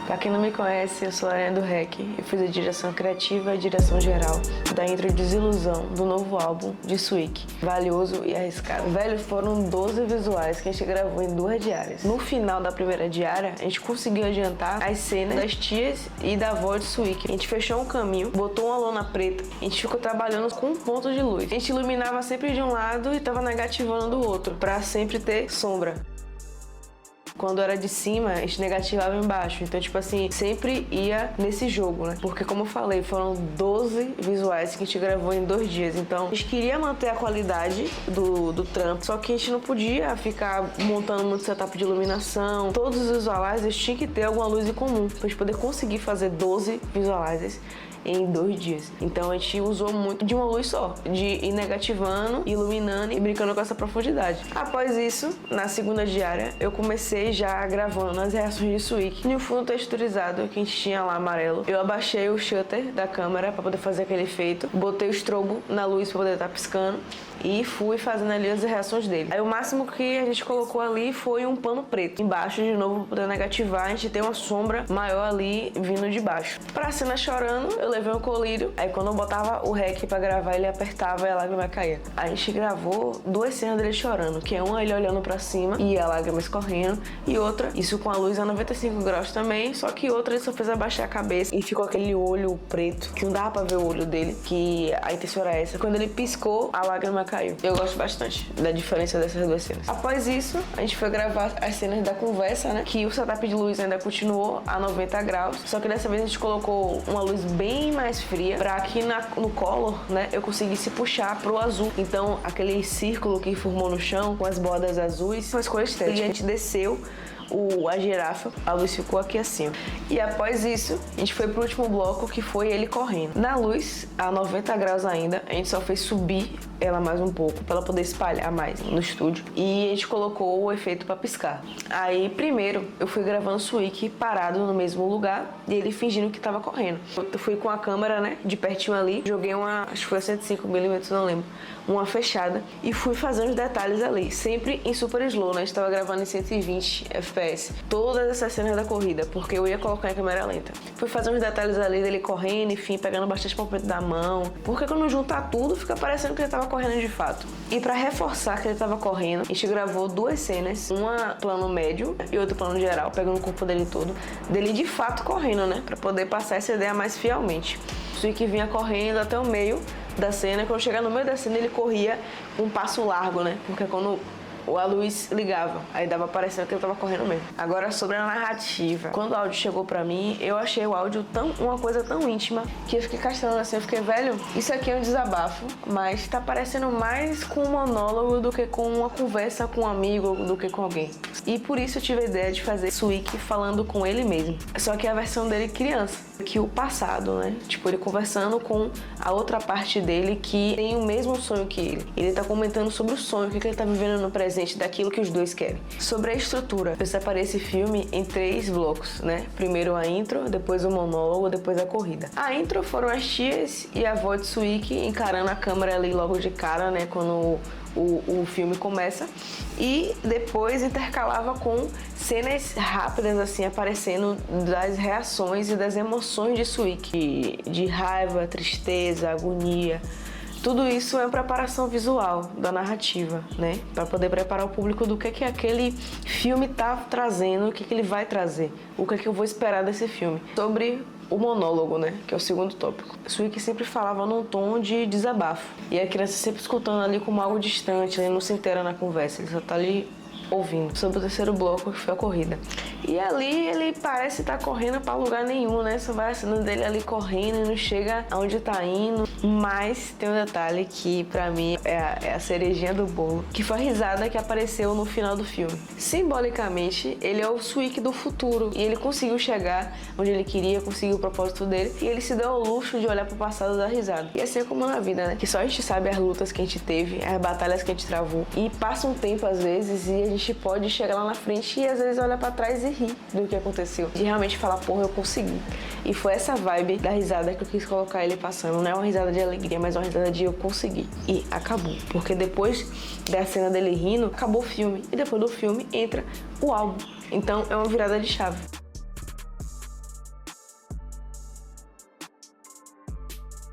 Pra quem não me conhece, eu sou a Ariana do REC. Eu fiz a direção criativa e a direção geral da intro Desilusão, do novo álbum de Suic, Valioso e Arriscado. Velho, foram 12 visuais que a gente gravou em 2 diárias. No final da primeira diária, a gente conseguiu adiantar as cenas das tias e da avó de Suic. A gente fechou um caminho, botou uma lona preta, a gente ficou trabalhando com pontos de luz. A gente iluminava sempre de um lado e tava negativando do outro, pra sempre ter sombra. Quando era de cima, a gente negativava embaixo. Então, tipo assim, sempre ia nesse jogo, né? Porque, como eu falei, foram 12 visuais que a gente gravou em 2 dias. Então, a gente queria manter a qualidade do trampo, só que a gente não podia ficar montando muito setup de iluminação. Todos os visualizers tinham que ter alguma luz em comum, pra gente poder conseguir fazer 12 visualizers em 2 dias. Então a gente usou muito de uma luz só, de ir negativando, iluminando e brincando com essa profundidade. Após isso, na segunda diária, eu comecei já gravando as reações de Suic no fundo texturizado que a gente tinha lá amarelo. Eu abaixei o shutter da câmera para poder fazer aquele efeito, botei o strobo na luz para poder estar piscando e fui fazendo ali as reações dele. Aí o máximo que a gente colocou ali foi um pano preto embaixo, de novo, para poder negativar, a gente tem uma sombra maior ali vindo de baixo. Pra cena chorando, eu levei um colírio, aí quando eu botava o REC pra gravar, ele apertava e a lágrima caía. A gente gravou 2 cenas dele chorando, que é uma ele olhando pra cima e a lágrima escorrendo, e outra, isso com a luz a 95 graus também, só que outra ele só fez abaixar a cabeça e ficou aquele olho preto, que não dava pra ver o olho dele, que a intenção era essa. Quando ele piscou, a lágrima caiu. Eu gosto bastante da diferença dessas 2 cenas. Após isso, a gente foi gravar as cenas da conversa, né, que o setup de luz ainda continuou a 90 graus, só que dessa vez a gente colocou uma luz bem mais fria, pra que no color, né, eu conseguisse puxar pro azul. Então, aquele círculo que formou no chão, com as bordas azuis, foi uma escolha estética. E a gente desceu a girafa, a luz ficou aqui assim. E após isso, a gente foi pro último bloco, que foi ele correndo. Na luz, a 90 graus ainda, a gente só fez subir ela mais um pouco, pra ela poder espalhar mais no estúdio. E a gente colocou o efeito pra piscar. Aí, primeiro, eu fui gravando o Suic parado no mesmo lugar, e ele fingindo que tava correndo. Eu fui com a câmera, né, de pertinho ali, joguei uma, acho que foi 105mm, não lembro, uma fechada, e fui fazendo os detalhes ali, sempre em super slow, né, a gente tava gravando em 120 FPS, todas essas cenas da corrida, porque eu ia colocar em câmera lenta. Fui fazendo os detalhes ali dele correndo, enfim, pegando bastante palpite da mão, porque quando juntar tudo, fica parecendo que ele tava correndo de fato. E pra reforçar que ele tava correndo, a gente gravou 2 cenas, uma plano médio e outra plano geral, pegando o corpo dele todo, dele de fato correndo, né, pra poder passar essa ideia mais fielmente. O Suic vinha correndo até o meio da cena, quando chegar no meio da cena ele corria um passo largo, né, porque quando a luz ligava, aí dava parecendo que ele tava correndo mesmo. Agora, sobre a narrativa. Quando o áudio chegou pra mim, eu achei o áudio uma coisa tão íntima, que eu fiquei castelando assim, eu fiquei, velho, isso aqui é um desabafo, mas tá parecendo mais com um monólogo do que com uma conversa com um amigo, do que com alguém. E por isso eu tive a ideia de fazer Suic falando com ele mesmo. Só que a versão dele criança, que o passado, né? Tipo, ele conversando com a outra parte dele que tem o mesmo sonho que ele. Ele tá comentando sobre o sonho, o que ele tá vivendo no presente, daquilo que os dois querem. Sobre a estrutura, eu separei esse filme em 3 blocos, né? Primeiro a intro, depois o monólogo, depois a corrida. A intro foram as tias e a avó de Suic encarando a câmera ali logo de cara, né? Quando o filme começa, e depois intercalava com cenas rápidas assim aparecendo das reações e das emoções de Suic, de raiva, tristeza, agonia. Tudo isso é uma preparação visual da narrativa, né? Para poder preparar o público do que aquele filme tá trazendo, o que ele vai trazer, o que eu vou esperar desse filme. Sobre o monólogo, né? Que é o segundo tópico. Suic sempre falava num tom de desabafo. E a criança sempre escutando ali como algo distante, ele não se inteira na conversa, ele só tá ali ouvindo. Sobre o terceiro bloco, que foi a corrida. E ali ele parece estar correndo para lugar nenhum, né? Só vai a cena dele ali correndo e não chega aonde tá indo. Mas tem um detalhe que pra mim é a cerejinha do bolo, que foi a risada que apareceu no final do filme. Simbolicamente, ele é o Suic do futuro e ele conseguiu chegar onde ele queria, conseguiu o propósito dele, e ele se deu ao luxo de olhar pro passado e dar risada. E assim é como na vida, né? Que só a gente sabe as lutas que a gente teve, as batalhas que a gente travou, e passa um tempo às vezes e a gente pode chegar lá na frente e às vezes olhar pra trás e rir do que aconteceu, de realmente falar, porra, eu consegui. E foi essa vibe da risada que eu quis colocar ele passando. Não é uma risada de alegria, mas uma risada de eu consegui. E acabou, porque depois da cena dele rindo, acabou o filme, e depois do filme entra o álbum. Então é uma virada de chave.